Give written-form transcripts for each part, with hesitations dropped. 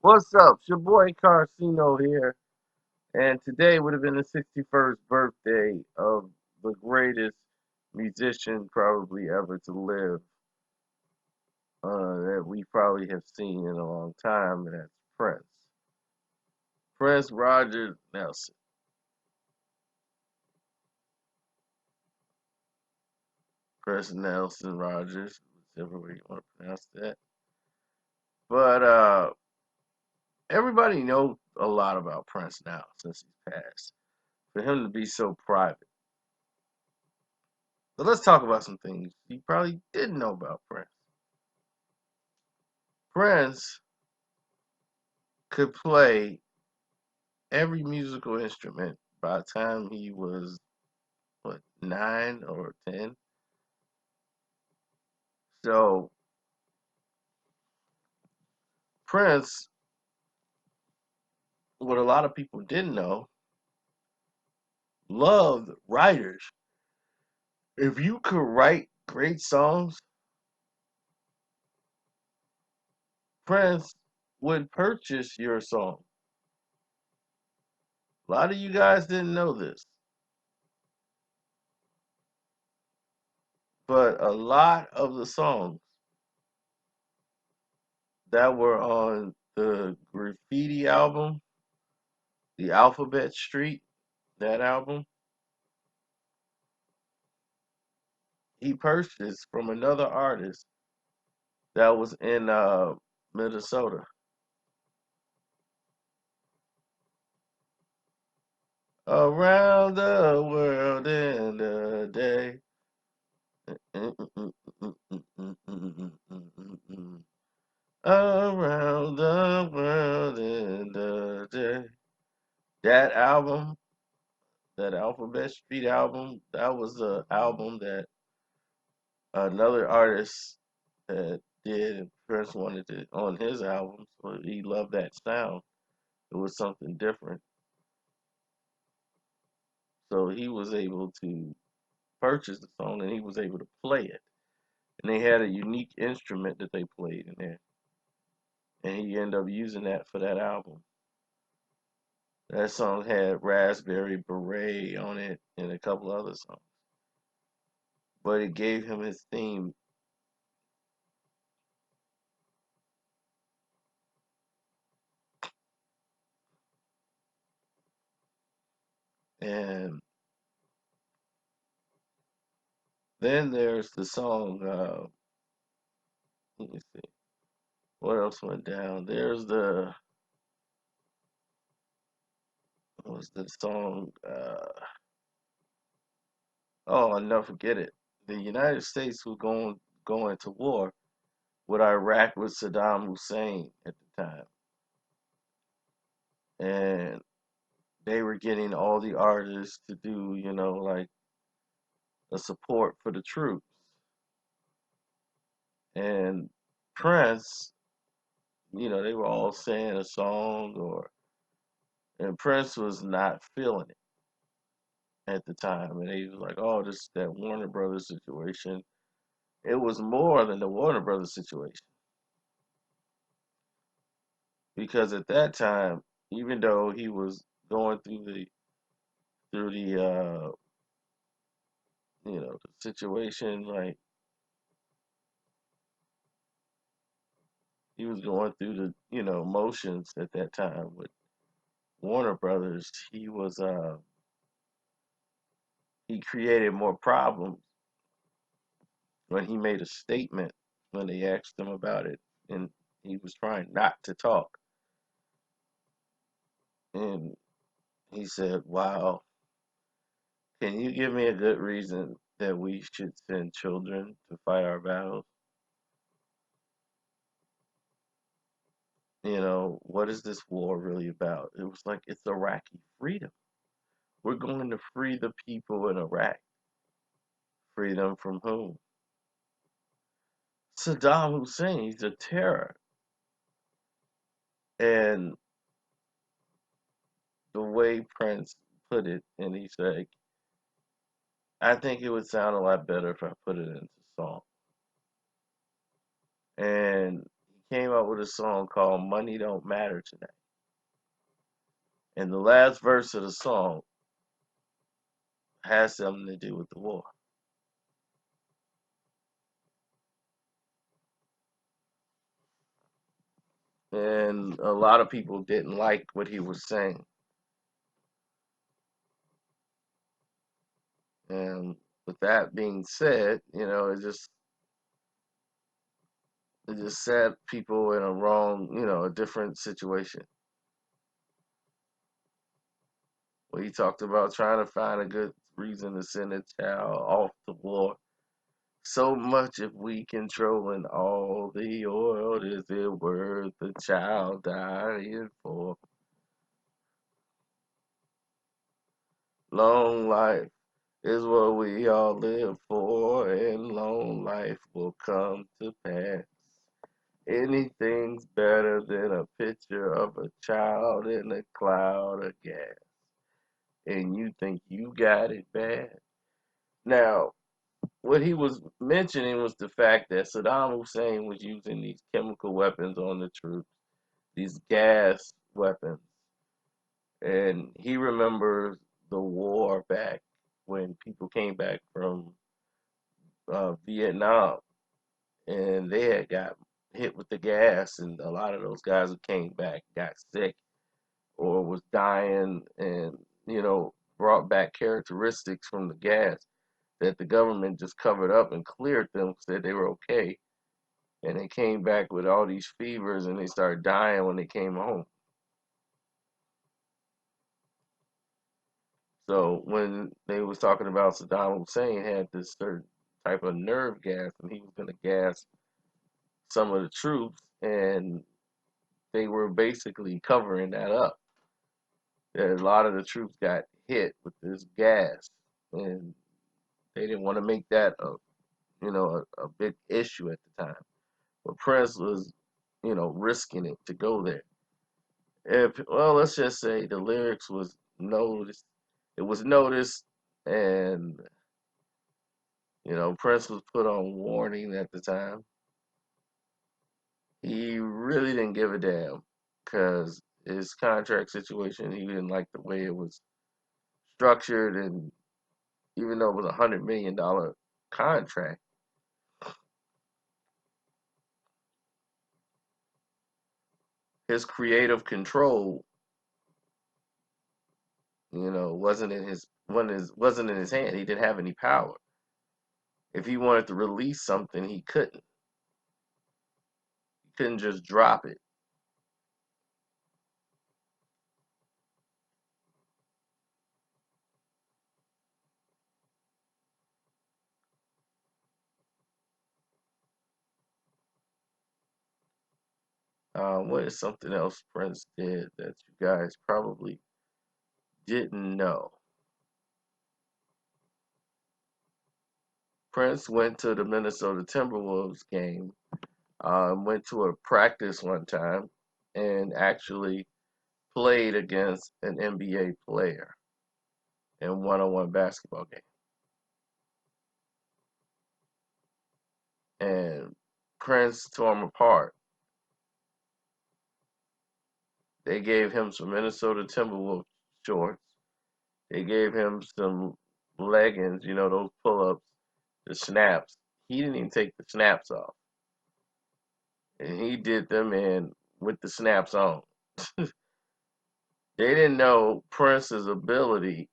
What's up? It's your boy Carcino here, and today would have been the 61st birthday of the greatest musician probably ever to live, that we probably have seen in a long time, and that's Prince. Prince Roger Nelson. Prince Nelson Rogers, whichever way you want to pronounce that. But everybody knows a lot about Prince now since he's passed. For him to be so private. So let's talk about some things you probably didn't know about Prince. Prince could play every musical instrument by the time he was, what, 9 or 10. So Prince, what a lot of people didn't know, loved writers. If you could write great songs, Prince would purchase your song. A lot of you guys didn't know this, but a lot of the songs that were on the Graffiti album, the Alphabet Street, that album, he purchased from another artist that was in Minnesota. Around the world in a day. Around the world in a day. That album, that Alphabet Street album, that was the album that another artist did, and Prince wanted it on his album, so he loved that sound. It was something different. So he was able to purchase the song and he was able to play it. And they had a unique instrument that they played in there. And he ended up using that for that album. That song had Raspberry Beret on it and a couple other songs. But it gave him his theme. And then there's the song, let me see, what else went down? There's what was the song? Oh, I'll never forget it. The United States was going to war with Iraq with Saddam Hussein at the time. And they were getting all the artists to do, like a support for the troops. And Prince, they were all saying a song and Prince was not feeling it at the time. And he was like, oh, this that Warner Brothers situation. It was more than the Warner Brothers situation. Because at that time, even though he was going through the situation, like he was going through the motions at that time with Warner Brothers. He created more problems when he made a statement when they asked him about it, and he was trying not to talk. And he said, "Wow, can you give me a good reason that we should send children to fight our battles? What is this war really about?" It was like, it's Iraqi freedom. We're going to free the people in Iraq. Free them from whom? Saddam Hussein. He's a terror. And the way Prince put it, and he said, I think it would sound a lot better if I put it into song. And came out with a song called Money Don't Matter Tonight. And the last verse of the song has something to do with the war. And a lot of people didn't like what he was saying. And with that being said, it just set people in a wrong, a different situation. Where he talked about trying to find a good reason to send a child off to war. So much if we controlling all the oil, is it worth the child dying for? Long life is what we all live for, and long life will come to pass. Anything's better than a picture of a child in a cloud of gas, and you think you got it bad. Now, what he was mentioning was the fact that Saddam Hussein was using these chemical weapons on the troops, these gas weapons, and he remembers the war back when people came back from Vietnam, and they had got hit with the gas, and a lot of those guys who came back got sick or was dying, and brought back characteristics from the gas that the government just covered up and cleared them, said they were okay, and they came back with all these fevers, and they started dying when they came home. So when they was talking about Saddam Hussein had this certain type of nerve gas, and he was going to gas some of the troops, and they were basically covering that up. That a lot of the troops got hit with this gas, and they didn't want to make that a big issue at the time. But Prince was, risking it to go there. Well, let's just say the lyrics was noticed. It was noticed, and Prince was put on warning at the time. He really didn't give a damn because his contract situation, he didn't like the way it was structured, and even though it was $100 million contract, his creative control, wasn't in his hand. He didn't have any power. If he wanted to release something, he couldn't. He couldn't just drop it. What is something else Prince did that you guys probably didn't know? Prince went to the Minnesota Timberwolves game, went to a practice one time, and actually played against an NBA player in one-on-one basketball game. And Prince tore him apart. They gave him some Minnesota Timberwolves shorts. They gave him some leggings, those pull-ups, the snaps. He didn't even take the snaps off. And he did them in with the snaps on. They didn't know Prince's ability.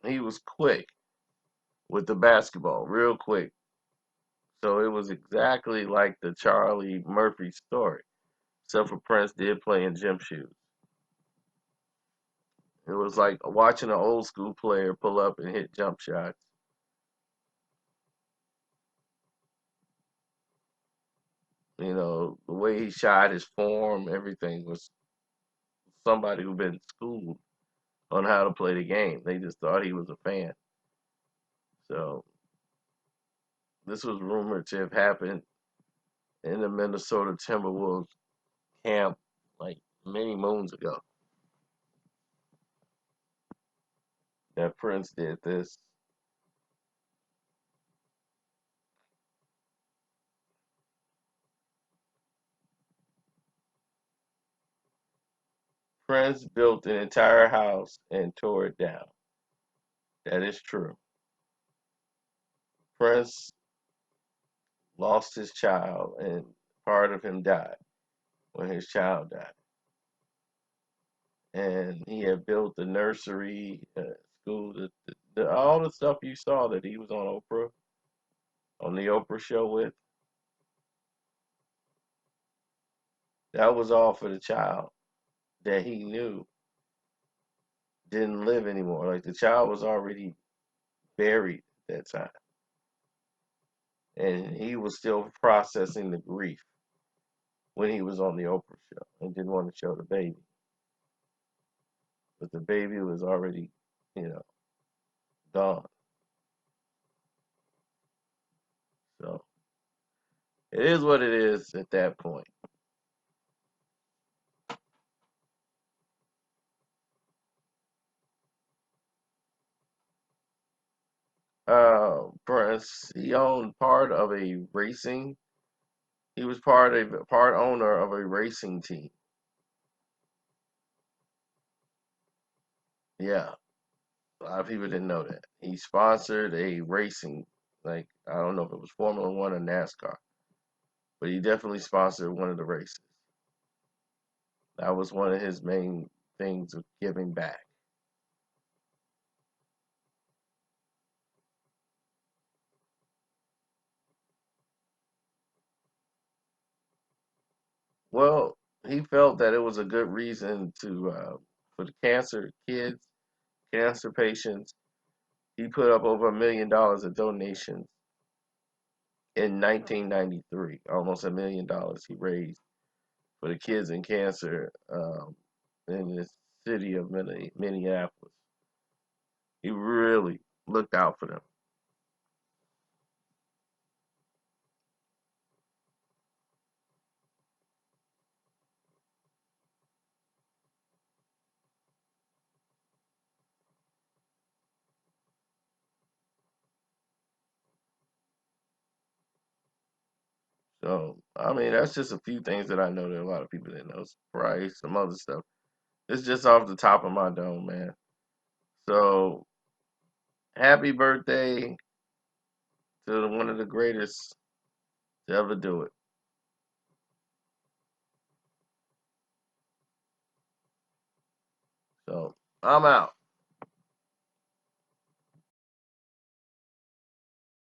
He was quick with the basketball, real quick. So it was exactly like the Charlie Murphy story, except for Prince did play in gym shoes. It was like watching an old school player pull up and hit jump shots. The way he shot, his form, everything was somebody who'd been schooled on how to play the game. They just thought he was a fan. So this was rumored to have happened in the Minnesota Timberwolves camp like many moons ago that Prince did this. Prince built an entire house and tore it down. That is true. Prince lost his child, and part of him died when his child died. And he had built the nursery, school, all the stuff you saw that he was on the Oprah show with. That was all for the child that he knew didn't live anymore. Like the child was already buried at that time, and he was still processing the grief when he was on the Oprah show and didn't want to show the baby, but the baby was already, you know, gone. So it is what it is at that point. Prince, he owned part of a racing. He was part owner of a racing team. Yeah, a lot of people didn't know that. He sponsored a racing, like I don't know if it was Formula One or NASCAR, but he definitely sponsored one of the races. That was one of his main things of giving back. Well, he felt that it was a good reason to for the cancer kids, cancer patients. He put up over $1 million of donations in 1993. Almost $1 million he raised for the kids in cancer in the city of Minneapolis. He really looked out for them. So, I mean, that's just a few things that I know that a lot of people didn't know. Price, some other stuff. It's just off the top of my dome, man. So, happy birthday to one of the greatest to ever do it. So, I'm out.